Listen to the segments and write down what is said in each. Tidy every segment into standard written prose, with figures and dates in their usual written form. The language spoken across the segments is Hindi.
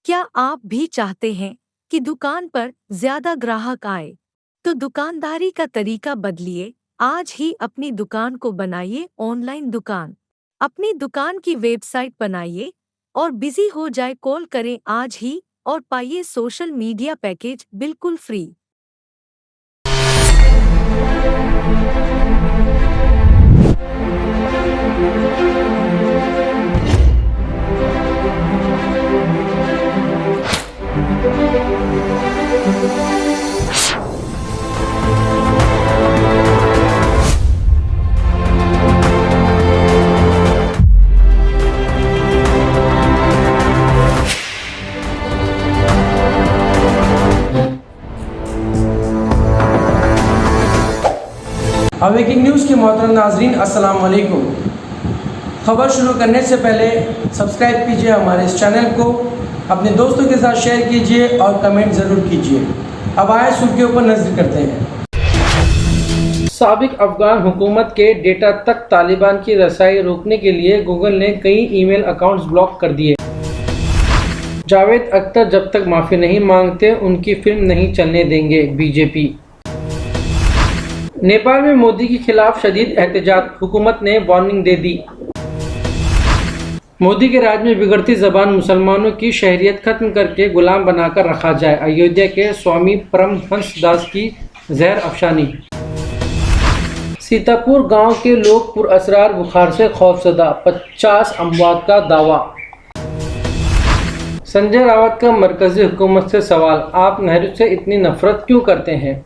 क्या आप भी चाहते हैं कि दुकान पर ज्यादा ग्राहक आए? तो दुकानदारी का तरीका बदलिए। आज ही अपनी दुकान को बनाइए ऑनलाइन दुकान। अपनी दुकान की वेबसाइट बनाइए और बिजी हो जाए, कॉल करें आज ही और पाइए सोशल मीडिया पैकेज बिल्कुल फ्री। ब्रेकिंग न्यूज़ के मोहतरम नाजरीन, अस्सलाम वालेकुम। खबर शुरू करने से पहले सब्सक्राइब कीजिए हमारे इस चैनल को, अपने दोस्तों के साथ शेयर कीजिए और कमेंट ज़रूर कीजिए। अब आए सुर्खियों पर नजर करते हैं। साबिक अफगान हुकूमत के डेटा तक तालिबान की रसाई रोकने के लिए गूगल ने कई ईमेल अकाउंट्स ब्लॉक कर दिए। जावेद अख्तर जब तक माफ़ी नहीं मांगते उनकी फिल्म नहीं चलने देंगे बीजेपी। नेपाल में मोदी के खिलाफ शदीद एहतजाज, हुकूमत ने वार्निंग दे दी। मोदी के राज में बिगड़ती जबान मुसलमानों की शहरियत खत्म करके गुलाम बनाकर रखा जाए, अयोध्या के स्वामी परमहंस दास की जहर अफशानी। सीतापुर गांव के लोग पुरअसरार बुखार से खौफजदा, 50 अमवात का दावा। संजय रावत का मरकजी हुकूमत से सवाल, आप नेहरू से इतनी नफरत क्यों करते हैं?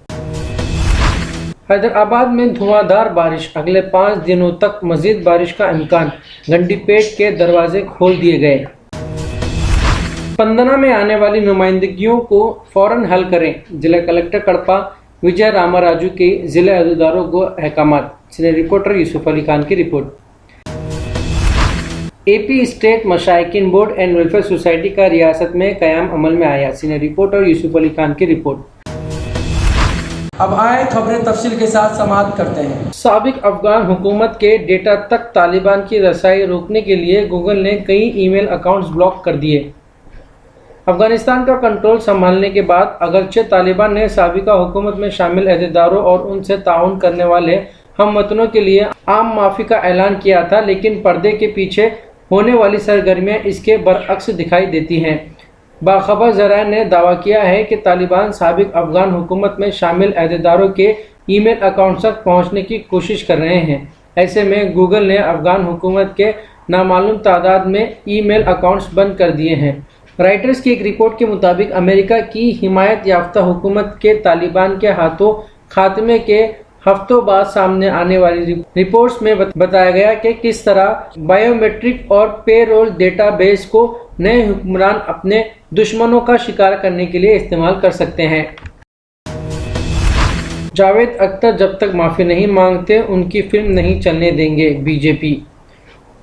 हैदराबाद में धुआंधार बारिश, अगले 5 दिनों तक मजीद बारिश का इम्कान, गंडीपेट के दरवाजे खोल दिए गए। स्पंदना में आने वाली नुमाइंदगियों को फौरन हल करें, जिला कलेक्टर कड़पा विजय रामाराजू के जिला अहदेदारों को अहकामात। सीनियर रिपोर्टर यूसुफ अली खान की रिपोर्ट। एपी स्टेट मशाइकिन बोर्ड एंड वेलफेयर सोसाइटी का रियासत में कयाम अमल में आया। सीनियर रिपोर्टर यूसुफ अली खान की रिपोर्ट। अब आए खबरें तफसील के साथ समाप्त करते हैं। साबिक अफगान हुकूमत के डेटा तक तालिबान की रसाई रोकने के लिए गूगल ने कई ईमेल अकाउंट्स ब्लॉक कर दिए। अफगानिस्तान का कंट्रोल संभालने के बाद अगरचे तालिबान ने साबिका हुकूमत में शामिल अहदेदारों और उनसे ताउन करने वाले हमवतनों के लिए आम माफ़ी का ऐलान किया था, लेकिन पर्दे के पीछे होने वाली सरगर्मियां इसके बरअक्स दिखाई देती हैं। बाखबर ज़राए ने दावा किया है कि तालिबान साबिक अफगान हुकूमत में शामिल अहदेदारों के ईमेल अकाउंट्स तक पहुंचने की कोशिश कर रहे हैं। ऐसे में गूगल ने अफगान हुकूमत के नामालूम तादाद में ईमेल अकाउंट्स बंद कर दिए हैं। राइटर्स की एक रिपोर्ट के मुताबिक अमेरिका की हिमायत याफ्ता हुकूमत के तालिबान के हाथों खात्मे के हफ्तों बाद सामने आने वाली रिपोर्ट्स में बताया गया कि किस तरह बायोमेट्रिक और पेरोल डेटाबेस को नए हुक्मरान अपने दुश्मनों का शिकार करने के लिए इस्तेमाल कर सकते हैं। जावेद अख्तर जब तक माफ़ी नहीं मांगते उनकी फिल्म नहीं चलने देंगे बीजेपी।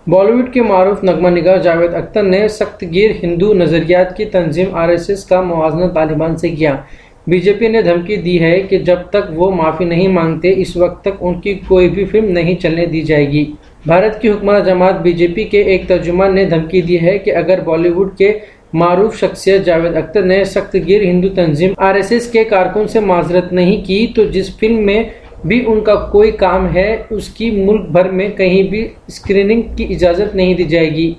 बॉलीवुड के मारूफ नगमा निगार जावेद अख्तर ने सख्तगीर हिंदू नज़रियात की तंजीम आरएसएस का मुआवजा तालिबान से किया। बीजेपी ने धमकी दी है कि जब तक वो माफ़ी नहीं मांगते इस वक्त तक उनकी कोई भी फिल्म नहीं चलने दी जाएगी। भारत की हुक्मरान जमात बीजेपी के एक तर्जुमान ने धमकी दी है कि अगर बॉलीवुड के मारूफ शख्सियत जावेद अख्तर ने सख्तगीर हिंदू तंजीम आरएसएस के कारकुन से माजरत नहीं की तो जिस फिल्म में भी उनका कोई काम है उसकी मुल्क भर में कहीं भी स्क्रीनिंग की इजाज़त नहीं दी जाएगी।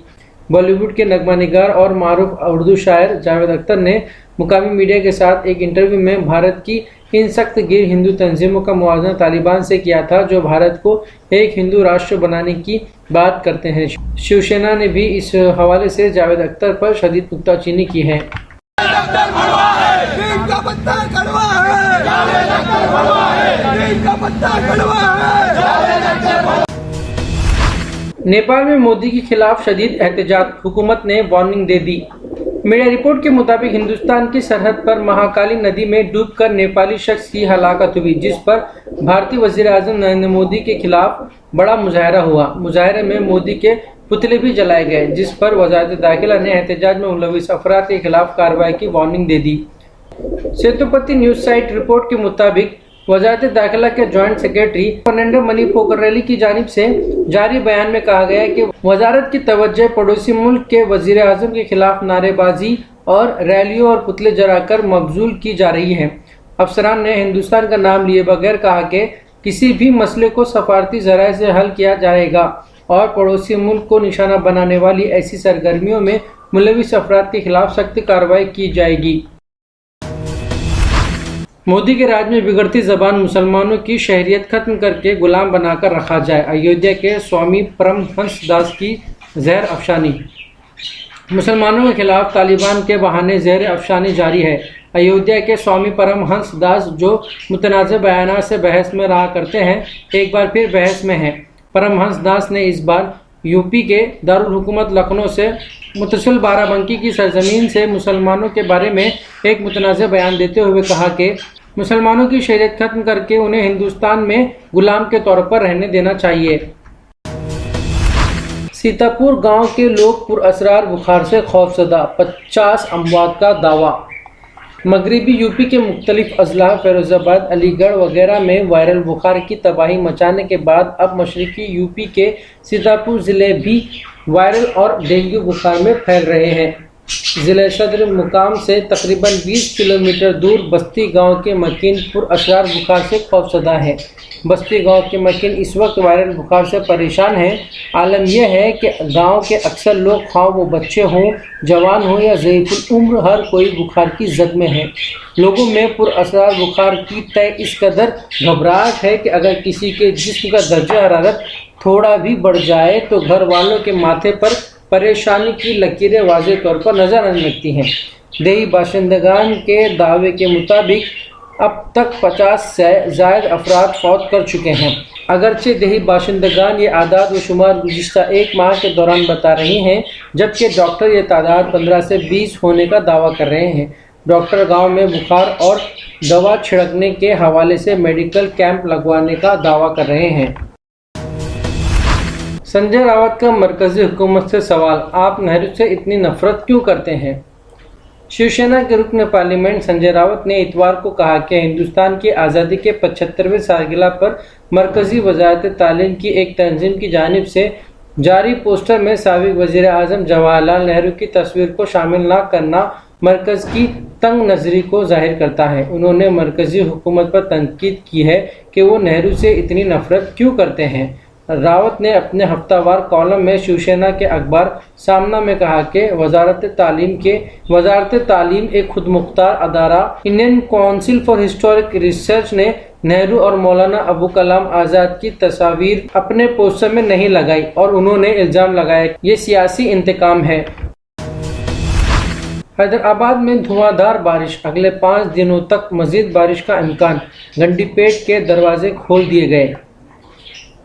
बॉलीवुड के नगमा निगार और मारूफ उर्दू शायर जावेद अख्तर ने मुकामी मीडिया के साथ एक इंटरव्यू में भारत की इन सख्तगीर हिंदू तंजीमों का मुआवजा तालिबान से किया था, जो भारत को एक हिंदू राष्ट्र बनाने की बात करते हैं। शिवसेना ने भी इस हवाले से जावेद अख्तर पर शदीद नुक्ताचीनी की है। नेपाल में मोदी के खिलाफ शदीद एहतजाज, हुकूमत ने वार्निंग दे दी। मीडिया रिपोर्ट के मुताबिक हिंदुस्तान की सरहद पर महाकाली नदी में डूबकर नेपाली शख्स की हलाकत हुई, जिस पर भारतीय वजीर आजम नरेंद्र मोदी के खिलाफ बड़ा मुजाहरा हुआ। मुजाहरे में मोदी के पुतले भी जलाए गए, जिस पर वजारत दाखिला ने एहतजाज में मुलविस अफराद के खिलाफ कार्रवाई की वार्निंग दे दी। सेतुपति न्यूज साइट रिपोर्ट के मुताबिक वजारत दाखिला के जॉइंट सेक्रेटरी फर्नांडो मनी पोकरेली की जानिब से जारी बयान में कहा गया है कि वजारत की तवज्जो पड़ोसी मुल्क के वजीर आजम के खिलाफ नारेबाजी और रैलियों और पुतले जलाकर मबजूल की जा रही है। अफसरान ने हिंदुस्तान का नाम लिए बगैर कहा कि किसी भी मसले को सफारती ज़राए से हल किया जाएगा और पड़ोसी मुल्क को निशाना बनाने वाली ऐसी सरगर्मियों में मुलविस अफराद के खिलाफ सख्त कार्रवाई की जाएगी। मोदी के राज में बिगड़ती जबान मुसलमानों की शहरियत खत्म करके गुलाम बनाकर रखा जाए। अयोध्या के स्वामी परमहंस दास की जहर अफशानी। मुसलमानों के खिलाफ तालिबान के बहाने जहर अफशानी जारी है। अयोध्या के स्वामी परमहंस दास, जो मुतनाज़ बयानात से बहस में रहा करते हैं, एक बार फिर बहस में हैं। परमहंस दास ने इस बार यूपी के दारुल हुकूमत लखनऊ से मुतसिल बाराबंकी की सरजमीन से मुसलमानों के बारे में एक मुतनाज़ बयान देते हुए कहा कि मुसलमानों की शरीयत खत्म करके उन्हें हिंदुस्तान में गुलाम के तौर पर रहने देना चाहिए। सीतापुर गांव के लोग पुरअसरार बुखार से खौफजदा, 50 अमवात का दावा। मगरबी यूपी के मुख्तलिफ अजला फैरोजाबाद, अलीगढ़ वगैरह में वायरल बुखार की तबाही मचाने के बाद अब मशरकी यूपी के सीतापुर ज़िले भी वायरल और डेंगू बुखार में फैल रहे हैं। ज़िले सदर मुकाम से तकरीबन 20 किलोमीटर दूर बस्ती गांव के मकीन पुरअसरार बुखार से खौफजदा है। बस्ती गांव के मकीन इस वक्त वायरल बुखार से परेशान हैं। आलम यह है कि गांव के अक्सर लोग, ख्वाह वो बच्चे हों, जवान हों या ज़ईफ़ुल उम्र, हर कोई बुखार की जद में है। लोगों में पुरअसरार बुखार की तय इस कदर घबराहट है कि अगर किसी के जिस्म का दर्जा हरारत थोड़ा भी बढ़ जाए तो घर वालों के माथे पर परेशानी की लकीरें वाज़े तौर पर नजर आने लगती हैं। देही बाशिंदगान के दावे के मुताबिक अब तक 50 से ज़ायद अफराद फौत कर चुके हैं। अगरचे देही बाशिंदगान ये आदाद व शुमार गुज़िश्ता एक माह के दौरान बता रहे हैं, जबकि डॉक्टर ये तादाद 15 से 20 होने का दावा कर रहे हैं। डॉक्टर गांव में बुखार और दवा छिड़कने के हवाले से मेडिकल कैंप लगवाने का दावा कर रहे हैं। संजय रावत का मरकजी हुकूमत से सवाल, आप नेहरू से इतनी नफरत क्यों करते हैं? शिवसेना के रुकन पार्लियामेंट संजय रावत ने इतवार को कहा कि हिंदुस्तान की आज़ादी के 75वें सालगिरह पर मरकजी वज़ारत तालीम की एक तंजीम की जानिब से जारी पोस्टर में साबिक़ वज़ीर आज़म जवाहरलाल नेहरू की तस्वीर को शामिल न करना मरकज़ की तंग नज़री को ज़ाहिर करता है। उन्होंने मरकजी हुकूमत पर तनकीद की है कि वो नेहरू से इतनी नफरत क्यों करते हैं। रावत ने अपने हफ्तावार कॉलम में शिवसेना के अखबार सामना में कहा कि वज़ारत तालीम एक खुदमुख्तार अदारा Indian Council for Historic Research ने नेहरू और मौलाना अबू कलाम आज़ाद की तस्वीर अपने पोस्टर में नहीं लगाई और उन्होंने इल्ज़ाम लगाया ये सियासी इंतकाम है। हैदराबाद में धुआंधार बारिश, अगले 5 दिनों तक मज़ीद बारिश का इम्कान, गंडीपेट के दरवाजे खोल दिए गए।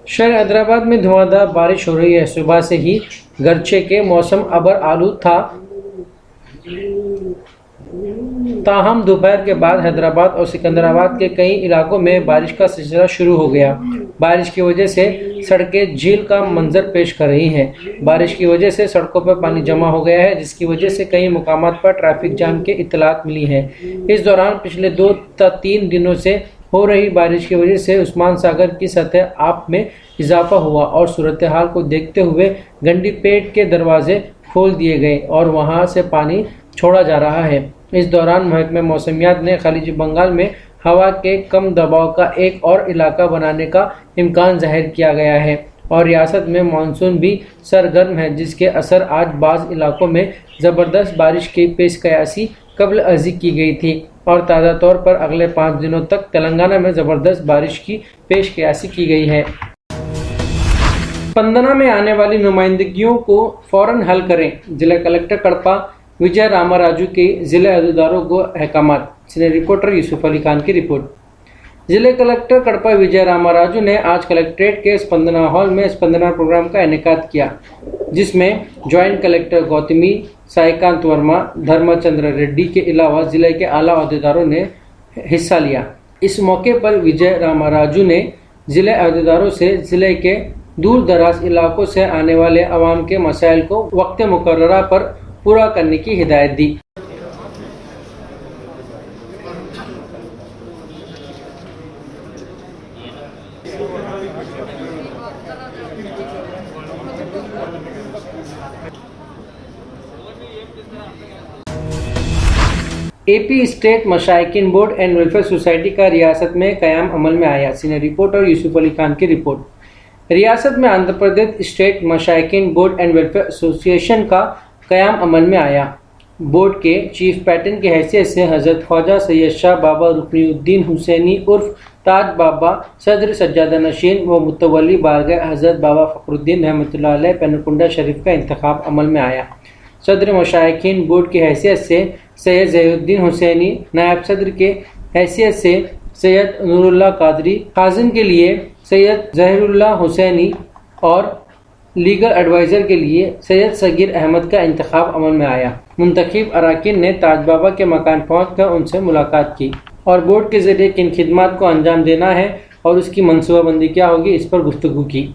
शहर हैदराबाद में धुआंधार बारिश हो रही है। सुबह से ही गर्चे के मौसम अबर आलूद था, ताहम दोपहर के बाद हैदराबाद और सिकंदराबाद के कई इलाकों में बारिश का सिलसिला शुरू हो गया। बारिश की वजह से सड़कें झील का मंजर पेश कर रही हैं। बारिश की वजह से सड़कों पर पानी जमा हो गया है, जिसकी वजह से कई मुकामात पर ट्रैफिक जाम के इत्तलात मिली हैं। इस दौरान पिछले 2 से 3 दिनों से हो रही बारिश की वजह से उस्मान सागर की सतह आप में इजाफा हुआ और सूरत हाल को देखते हुए गंडीपेट के दरवाजे खोल दिए गए और वहां से पानी छोड़ा जा रहा है। इस दौरान महकमे मौसमियात ने खलीज बंगाल में हवा के कम दबाव का एक और इलाका बनाने का इम्कान जाहिर किया गया है और रियासत में मानसून भी सरगर्म है, जिसके असर आज बाज़ इलाकों में ज़बरदस्त बारिश की पेशकयासी कबल अर्जी की गई थी और ताज़ा तौर पर अगले 5 दिनों तक तेलंगाना में ज़बरदस्त बारिश की पेशकयासी की गई है। स्पंदना में आने वाली नुमाइंदगियों को फ़ौरन हल करें, जिला कलेक्टर कड़पा विजय रामाराजू के ज़िले अहदेदारों को अहकामात। सीनियर रिपोर्टर यूसुफ अली खान की रिपोर्ट। जिले कलेक्टर कड़पा विजय रामाराजू ने आज कलेक्ट्रेट के स्पंदना हॉल में स्पंदना प्रोग्राम का इनेकाद किया, जिसमें जॉइंट कलेक्टर गौतमी, साईकांत वर्मा, धर्मचंद्र रेड्डी के अलावा जिले के आला अहदेदारों ने हिस्सा लिया। इस मौके पर विजय रामाराजू ने जिले अहदेदारों से जिले के दूर दराज इलाकों से आने वाले अवाम के मसाइल को वक्त मुकर्ररा पर पूरा करने की हिदायत दी। एपी स्टेट मशाइकिन बोर्ड एंड वेलफेयर सोसाइटी का रियासत में क़याम अमल में आया। सीनियर रिपोर्टर यूसुफ अली खान की रिपोर्ट। रियासत में आंध्र प्रदेश स्टेट मशाइकिन बोर्ड एंड वेलफेयर एसोसिएशन का क़याम अमल में आया। बोर्ड के चीफ पैटर्न की हैसियत से हज़रत ख्वाजा सैयद शाह बाबा रुकनुद्दीन हुसैनी उर्फ ताज बाबा सदर सज्जादा नशीन व मुतवल्ली बारगाह हज़रत बाबा फ़खरुद्दीन रहमतुल्लाह अलैह पेनुकुंडा शरीफ का इंतखाब अमल में आया। सदर मशाइकिन बोर्ड की हैसियत से सैयद ज़हीरुद्दीन हुसैनी, नायब सदर के हैसियत से सैयद नूरुल्लाह कादरी, खाजिन के लिए सैयद ज़हीरुल्लाह हुसैनी और लीगल एडवाइज़र के लिए सैयद सगीर अहमद का इंतखाब अमल में आया। मुंतखब अरकान ने ताज बाबा के मकान पहुँचकर उनसे मुलाकात की और बोर्ड के ज़रिए किन खिदमात को अंजाम देना है और उसकी मनसूबाबंदी क्या होगी इस पर गुफ्तगू की।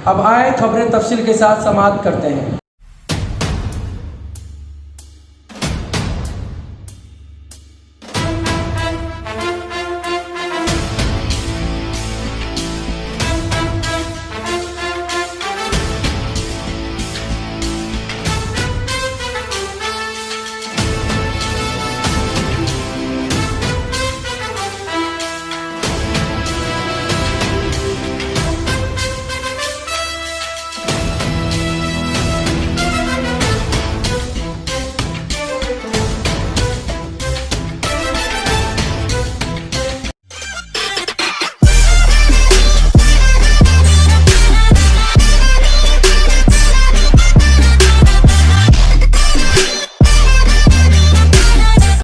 अब आए खबरें तफसील के साथ समाप्त करते हैं।